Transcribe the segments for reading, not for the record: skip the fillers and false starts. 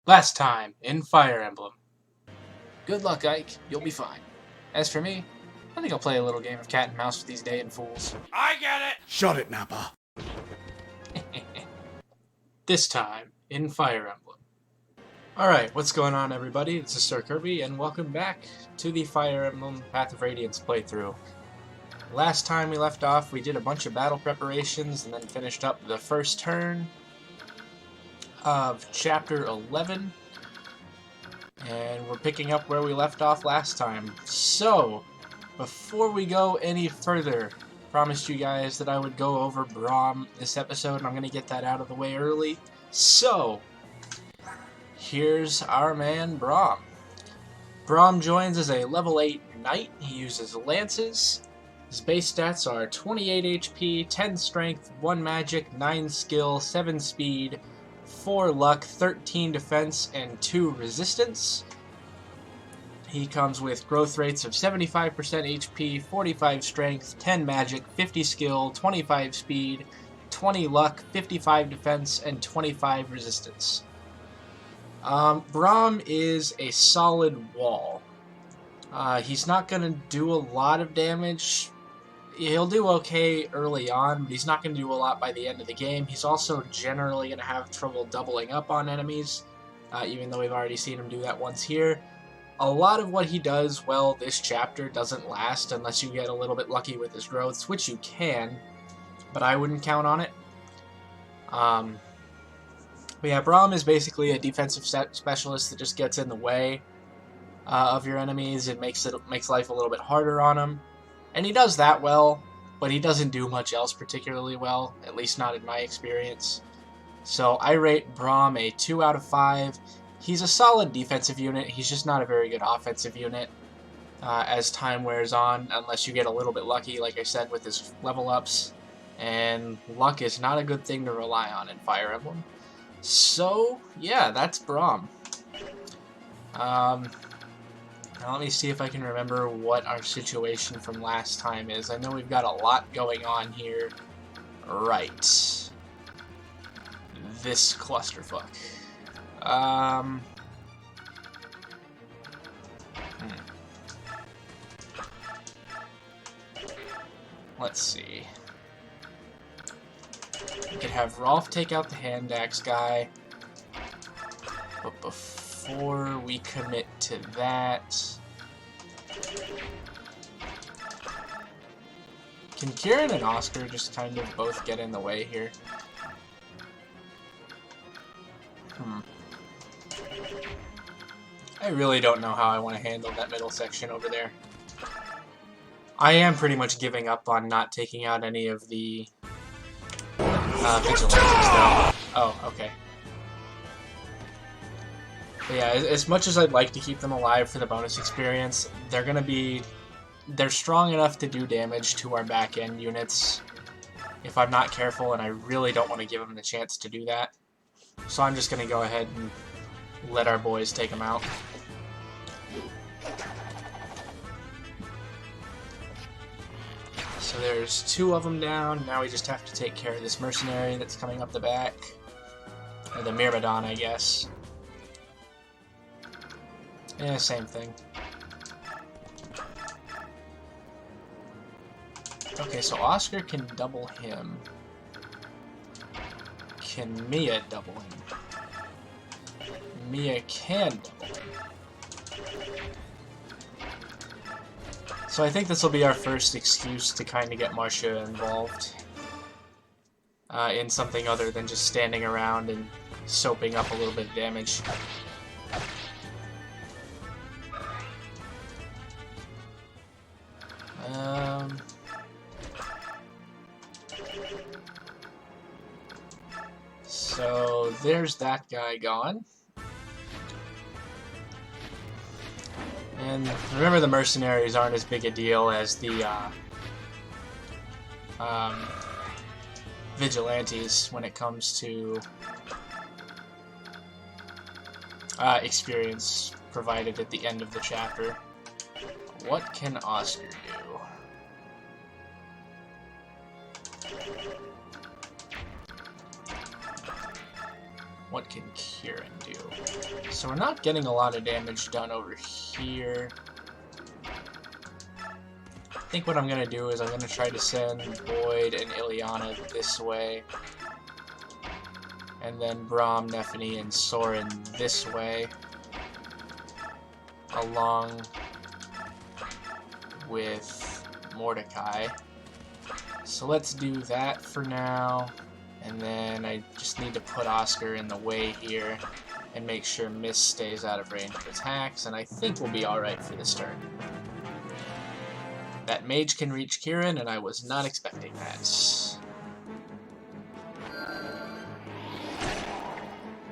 Last time in Fire Emblem. Good luck, Ike. You'll be fine. As for me, I think I'll play a little game of cat and mouse with these Dayan fools. I get it! Shut it, Nappa. This time in Fire Emblem. Alright, what's going on, everybody? This is Sir Kirby, and welcome back to the Fire Emblem Path of Radiance playthrough. Last time we left off, we did a bunch of battle preparations and then finished up the first turn of Chapter 11. And we're picking up where we left off last time. So, before we go any further, promised you guys that I would go over Braum this episode, and I'm going to get that out of the way early. So, here's our man Braum. Braum joins as a level 8 knight. He uses lances. His base stats are 28 HP, 10 strength, 1 magic, 9 skill, 7 speed, 4 luck, 13 defense, and 2 resistance. He comes with growth rates of 75% HP, 45 strength, 10 magic, 50 skill, 25 speed, 20 luck, 55 defense, and 25 resistance. Braum is a solid wall. He's not going to do a lot of damage. He'll do okay early on, but he's not going to do a lot by the end of the game. He's also generally going to have trouble doubling up on enemies, even though we've already seen him do that once here. A lot of what he does well this chapter doesn't last unless you get a little bit lucky with his growths, which you can, but I wouldn't count on it. But yeah, Braum is basically a defensive specialist that just gets in the way of your enemies and makes life a little bit harder on them. And he does that well, but he doesn't do much else particularly well, at least not in my experience. So I rate Braum a 2 out of 5. He's a solid defensive unit, he's just not a very good offensive unit as time wears on, unless you get a little bit lucky, like I said, with his level ups. And luck is not a good thing to rely on in Fire Emblem. So, yeah, that's Braum. Now let me see if I can remember what our situation from last time is. I know we've got a lot going on here. Right. This clusterfuck. Let's see. We could have Rolf take out the hand axe guy. But before we commit to that, can Kieran and Oscar just kind of both get in the way here? I really don't know how I want to handle that middle section over there. I am pretty much giving up on not taking out any of the vigilantes though. Oh, okay. But yeah, as much as I'd like to keep them alive for the bonus experience, they're strong enough to do damage to our back-end units if I'm not careful, and I really don't want to give them the chance to do that. So I'm just going to go ahead and let our boys take them out. So there's 2 of them down. Now we just have to take care of this mercenary that's coming up the back. Or the myrmidon, I guess. Yeah, same thing. Okay, so Oscar can double him. Can Mia double him? Mia can double him. So I think this will be our first excuse to kind of get Marcia involved in something other than just standing around and soaping up a little bit of damage. So there's that guy gone. And remember, the mercenaries aren't as big a deal as the vigilantes when it comes to experience provided at the end of the chapter. What can Oscar do? What can Kieran do? So we're not getting a lot of damage done over here. I think what I'm going to do is I'm going to try to send Boyd and Ileana this way. And then Brahm, Nephany, and Soren this way. Along with Mordecai. So let's do that for now. And then I just need to put Oscar in the way here and make sure Mist stays out of range of attacks, and I think we'll be alright for this turn. That mage can reach Kieran, and I was not expecting that.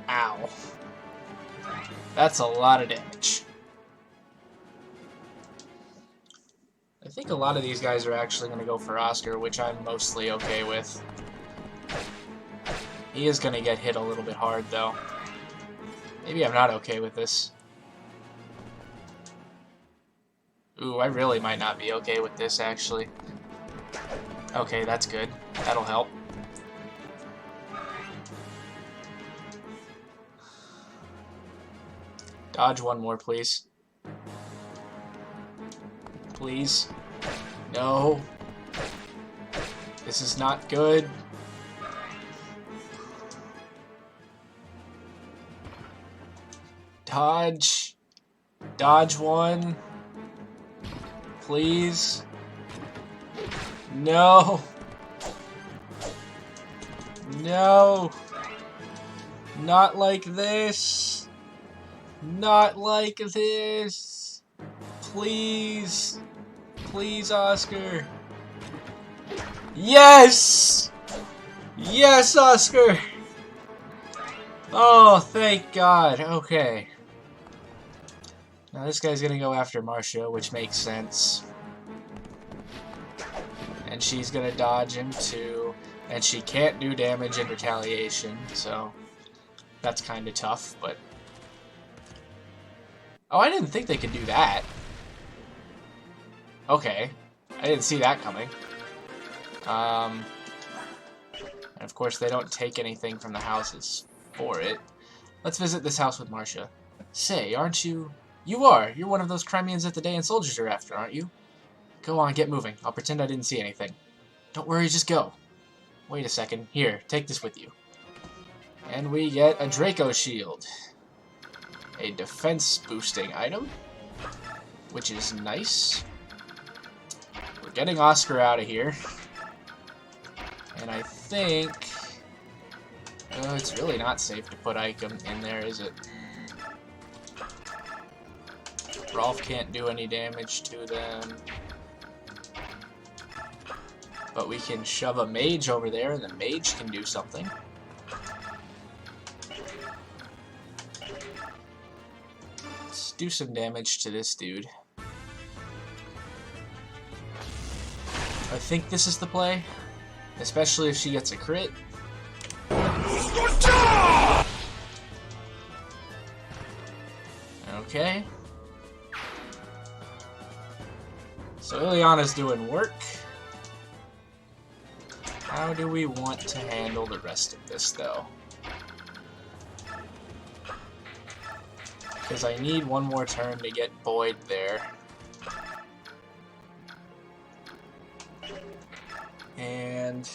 Ow. That's a lot of damage. I think a lot of these guys are actually going to go for Oscar, which I'm mostly okay with. He is going to get hit a little bit hard, though. Maybe I'm not okay with this. Ooh, I really might not be okay with this, actually. Okay, that's good. That'll help. Dodge one more, please. Please. No. This is not good. Dodge. Dodge one. Please. No. No. Not like this. Not like this. Please. Please, Oscar. Yes! Yes, Oscar! Oh, thank God. Okay. Now this guy's gonna go after Marcia, which makes sense. And she's gonna dodge him too. And she can't do damage in retaliation, so that's kinda tough, but... Oh, I didn't think they could do that. Okay. I didn't see that coming. And of course they don't take anything from the houses for it. Let's visit this house with Marcia. Say, aren't you... You are! You're one of those Crimeans that the Daean soldiers are after, aren't you? Go on, get moving. I'll pretend I didn't see anything. Don't worry, just go. Wait a second. Here, take this with you. And we get a Draco Shield. A defense-boosting item. Which is nice. We're getting Oscar out of here. And I think... it's really not safe to put Ike in there, is it? Rolf can't do any damage to them. But we can shove a mage over there, and the mage can do something. Let's do some damage to this dude. I think this is the play. Especially if she gets a crit. Okay. So Ileana's doing work. How do we want to handle the rest of this, though? Because I need one more turn to get Boyd there. And...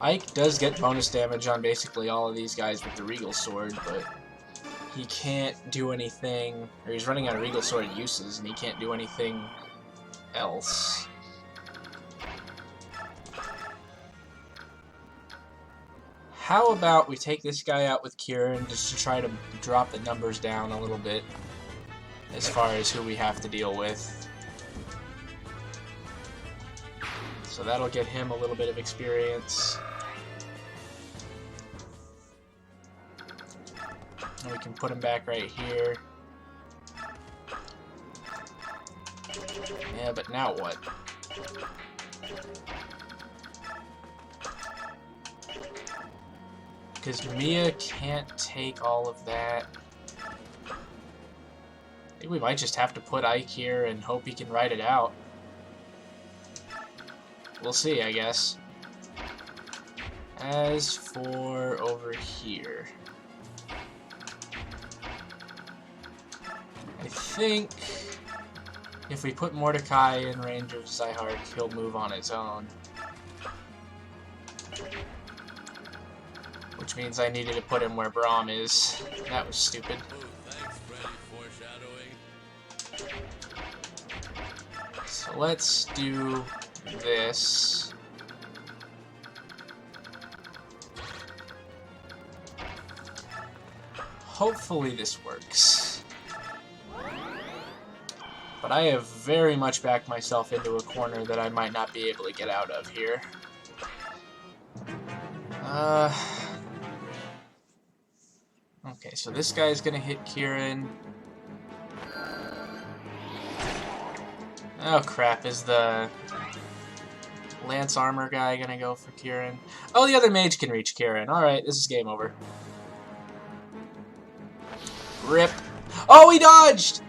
Ike does get bonus damage on basically all of these guys with the Regal Sword, but he can't do anything, or he's running out of Regal Sword uses, and he can't do anything else. How about we take this guy out with Kieran just to try to drop the numbers down a little bit as far as who we have to deal with. So that'll get him a little bit of experience. And we can put him back right here. Yeah, but now what? Because Mia can't take all of that. I think we might just have to put Ike here and hope he can ride it out. We'll see, I guess. As for over here, I think if we put Mordecai in range of Zihark, he'll move on his own. Which means I needed to put him where Braum is. That was stupid. So let's do this. Hopefully this works. But I have very much backed myself into a corner that I might not be able to get out of here. Okay, so this guy's gonna hit Kieran. Oh crap, is the Lance Armor guy gonna go for Kieran? Oh, the other mage can reach Kieran. Alright, this is game over. Rip. Oh, he dodged!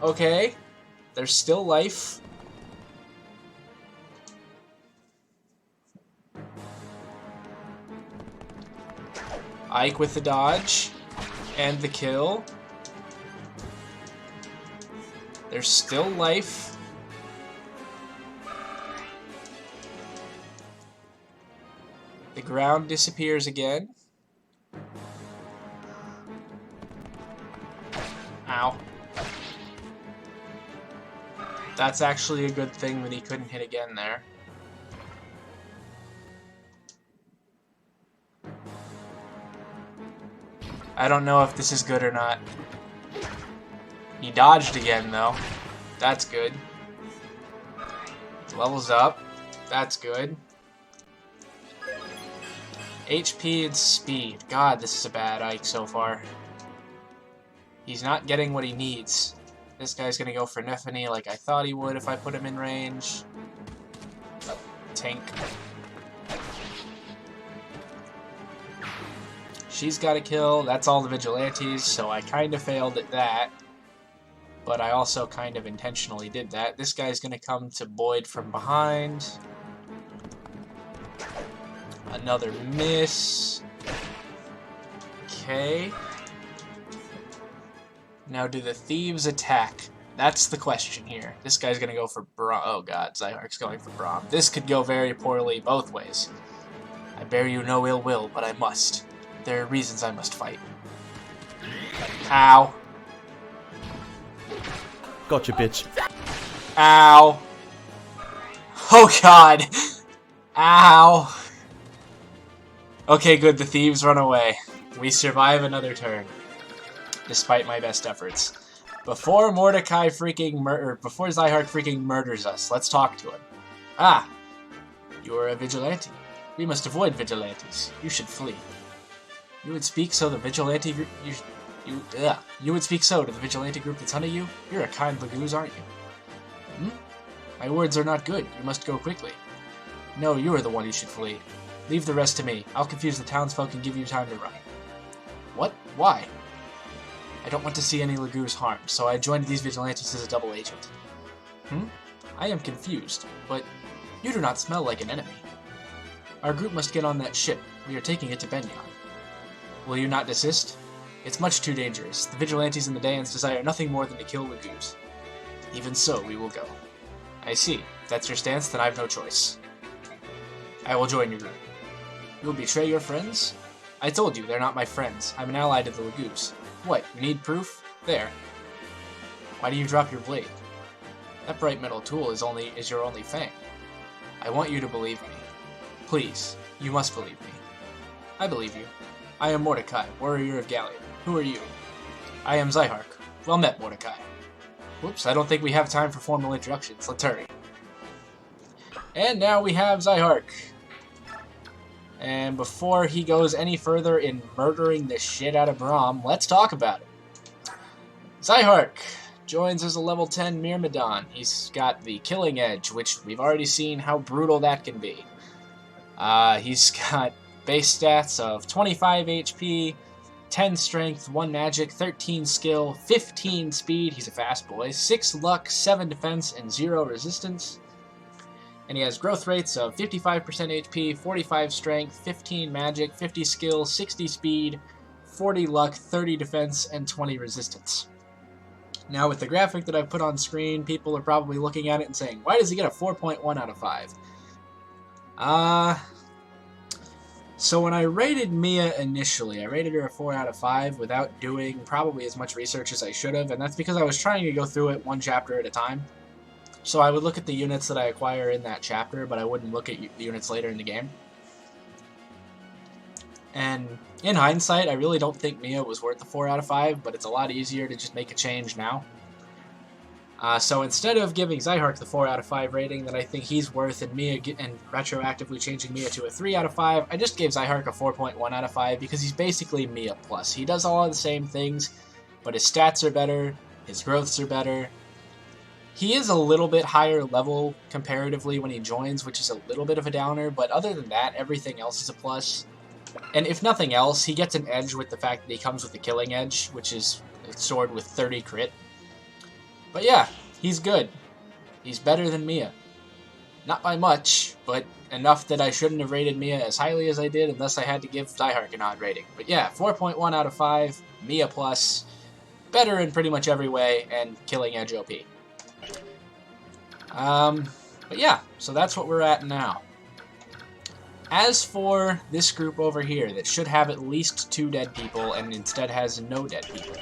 Okay, there's still life. Ike with the dodge and the kill. There's still life. The ground disappears again. Ow. That's actually a good thing that he couldn't hit again there. I don't know if this is good or not. He dodged again, though. That's good. Levels up. That's good. HP and speed. God, this is a bad Ike so far. He's not getting what he needs. This guy's gonna go for Nephany like I thought he would if I put him in range. Tank. She's got a kill. That's all the vigilantes, so I kind of failed at that. But I also kind of intentionally did that. This guy's gonna come to Boyd from behind. Another miss. Okay. Now, do the thieves attack? That's the question here. This guy's gonna go for Braum. Oh god, Zihark's going for Braum. This could go very poorly both ways. I bear you no ill will, but I must. There are reasons I must fight. Ow. Gotcha, bitch. Ow. Oh god. Ow. Okay, good. The thieves run away. We survive another turn. Despite my best efforts. Before Mordecai before Zihark freaking murders us, let's talk to him. Ah, you are a vigilante. We must avoid vigilantes. You should flee. You would speak so the vigilante you would speak so to the vigilante group that's hunting you? You're a kind Laguz, aren't you? My words are not good. You must go quickly. No, you are the one who should flee. Leave the rest to me. I'll confuse the townsfolk and give you time to run. What? Why? I don't want to see any Laguz harmed, so I joined these vigilantes as a double agent. I am confused, but you do not smell like an enemy. Our group must get on that ship. We are taking it to Benyon. Will you not desist? It's much too dangerous. The vigilantes and the Daeans desire nothing more than to kill Laguz. Even so, we will go. I see. If that's your stance, then I have no choice. I will join your group. You will betray your friends? I told you, they're not my friends. I'm an ally to the Laguz. What, you need proof? There. Why do you drop your blade? That bright metal tool is your only fang. I want you to believe me. Please, you must believe me. I believe you. I am Mordecai, warrior of Gallia. Who are you? I am Zihark. Well met, Mordecai. Whoops, I don't think we have time for formal introductions. Let's hurry. And now we have Zihark. And before he goes any further in murdering the shit out of Braum, let's talk about it. Zihark joins as a level 10 myrmidon. He's got the killing edge, which we've already seen how brutal that can be. He's got base stats of 25 HP, 10 strength, 1 magic, 13 skill, 15 speed, he's a fast boy, 6 luck, 7 defense, and 0 resistance. And he has growth rates of 55% HP, 45 strength, 15 magic, 50 skill, 60 speed, 40 luck, 30 defense, and 20 resistance. Now with the graphic that I've put on screen, people are probably looking at it and saying, why does he get a 4.1 out of 5? So when I rated Mia initially, I rated her a 4 out of 5 without doing probably as much research as I should have, and that's because I was trying to go through it one chapter at a time. So I would look at the units that I acquire in that chapter, but I wouldn't look at the units later in the game. And in hindsight, I really don't think Mia was worth the 4 out of 5, but it's a lot easier to just make a change now. So instead of giving Zihark the 4 out of 5 rating that I think he's worth and retroactively changing Mia to a 3 out of 5, I just gave Zihark a 4.1 out of 5 because he's basically Mia plus. He does all of the same things, but his stats are better, his growths are better. He is a little bit higher level comparatively when he joins, which is a little bit of a downer, but other than that, everything else is a plus. And if nothing else, he gets an edge with the fact that he comes with the killing edge, which is a sword with 30 crit. But yeah, he's good. He's better than Mia. Not by much, but enough that I shouldn't have rated Mia as highly as I did unless I had to give Zihark an odd rating. But yeah, 4.1 out of 5, Mia plus, better in pretty much every way, and killing edge OP. But yeah, so that's what we're at now. As for this group over here that should have at least 2 dead people and instead has no dead people.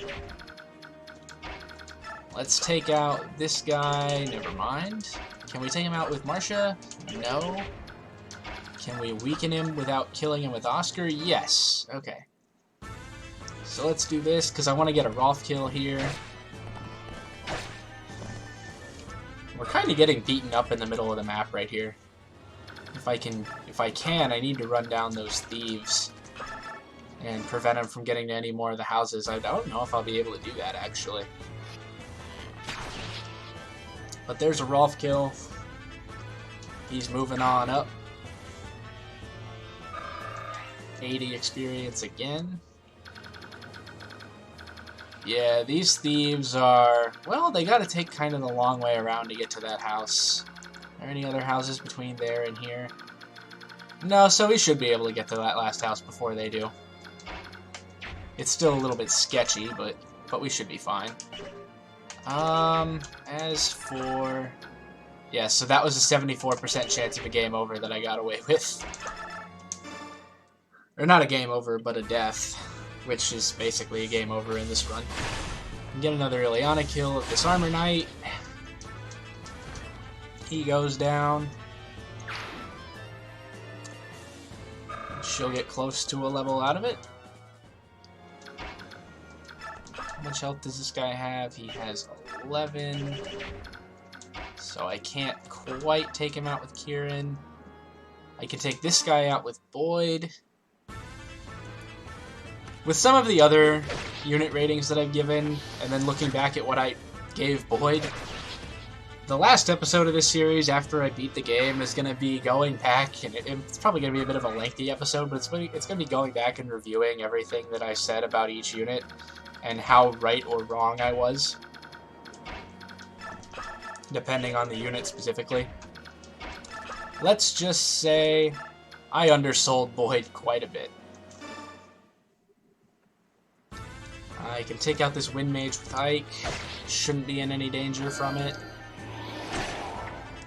Let's take out this guy. Never mind. Can we take him out with Marcia? No. Can we weaken him without killing him with Oscar? Yes. Okay. So let's do this because I want to get a Rolf kill here. We're kind of getting beaten up in the middle of the map right here. If I can, I need to run down those thieves and prevent them from getting to any more of the houses. I don't know if I'll be able to do that, actually. But there's a Rolf kill. He's moving on up. 80 experience again. Yeah, these thieves are... well, they gotta take kind of the long way around to get to that house. Are there any other houses between there and here? No, so we should be able to get to that last house before they do. It's still a little bit sketchy, but we should be fine. As for... yeah, so that was a 74% chance of a game over that I got away with. Or not a game over, but a death, which is basically a game over in this run. Get another Ileana kill of this Armor Knight. He goes down. She'll get close to a level out of it. How much health does this guy have? He has 11. So I can't quite take him out with Kieran. I can take this guy out with Boyd. With some of the other unit ratings that I've given, and then looking back at what I gave Boyd, the last episode of this series, after I beat the game, is going to be going back, and it's probably going to be a bit of a lengthy episode, but it's going to be going back and reviewing everything that I said about each unit, and how right or wrong I was, depending on the unit specifically. Let's just say I undersold Boyd quite a bit. I can take out this Wind Mage with Ike. Shouldn't be in any danger from it.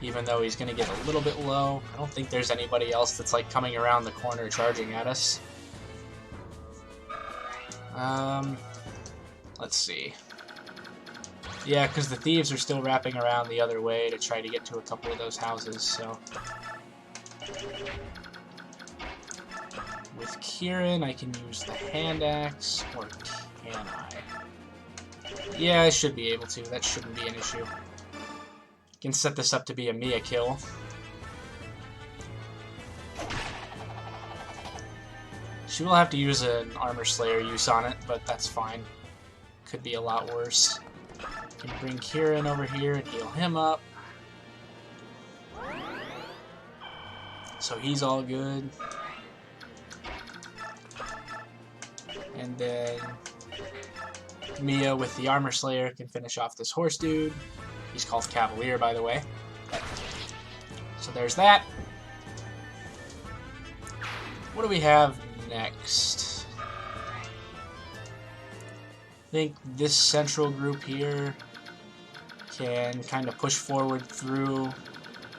Even though he's going to get a little bit low. I don't think there's anybody else that's like coming around the corner charging at us. Let's see. Yeah, because the thieves are still wrapping around the other way to try to get to a couple of those houses, so... with Kieran, I can use the hand axe, or can I? Yeah, I should be able to. That shouldn't be an issue. Can set this up to be a Mia kill. She will have to use an Armor Slayer use on it, but that's fine. Could be a lot worse. Can bring Kieran over here and heal him up. So he's all good. And then Mia with the Armor Slayer can finish off this horse dude. He's called Cavalier, by the way. So there's that. What do we have next? I think this central group here can kind of push forward through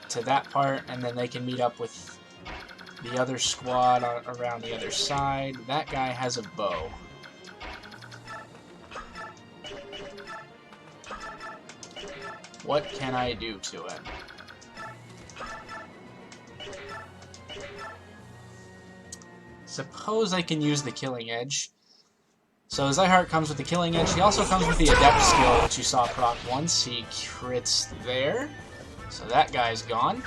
to that part, and then they can meet up with the other squad around the other side. That guy has a bow. What can I do to him? Suppose I can use the Killing Edge. So Zihark comes with the Killing Edge. He also comes with the Adept skill, which you saw proc once. He crits there. So that guy's gone.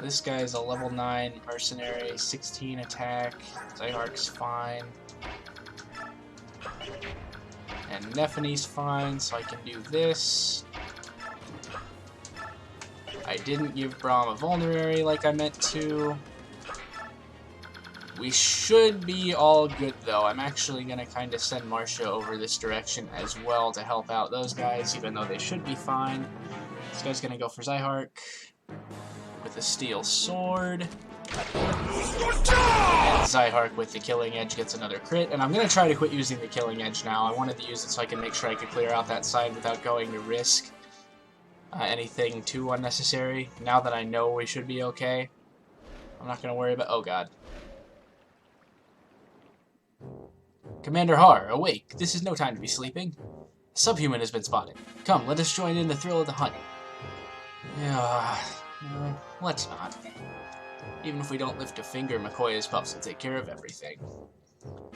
This guy's a level 9 mercenary, 16 attack. Zihark's fine. And Nephene's fine, so I can do this. I didn't give Braum a vulnerary like I meant to. We should be all good, though. I'm actually going to kind of send Marcia over this direction as well to help out those guys, even though they should be fine. This guy's going to go for Zihark with a steel sword. And Zihark with the Killing Edge gets another crit. And I'm going to try to quit using the Killing Edge now. I wanted to use it so I can make sure I could clear out that side without going to risk anything too unnecessary. Now that I know we should be okay, I'm not going to worry about... Oh, God. Commander Har, awake. This is no time to be sleeping. A subhuman has been spotted. Come, let us join in the thrill of the hunt. Yeah, let's not. Even if we don't lift a finger, McCoy's puffs will take care of everything.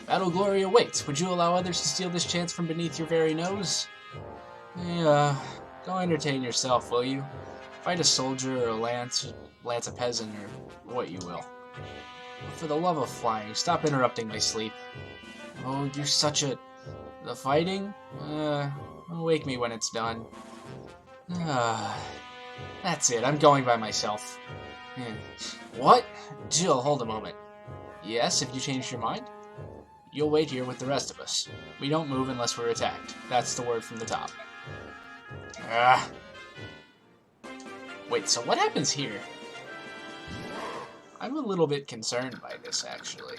Battle glory awaits. Would you allow others to steal this chance from beneath your very nose? Yeah, go entertain yourself, will you? Fight a soldier or a lance a peasant, or what you will. But for the love of flying, stop interrupting my sleep. Oh, you're such a... The fighting? Wake me when it's done. That's it, I'm going by myself. What? Jill, hold a moment. Yes, if you changed your mind? You'll wait here with the rest of us. We don't move unless we're attacked. That's the word from the top. Wait, so what happens here? I'm a little bit concerned by this, actually.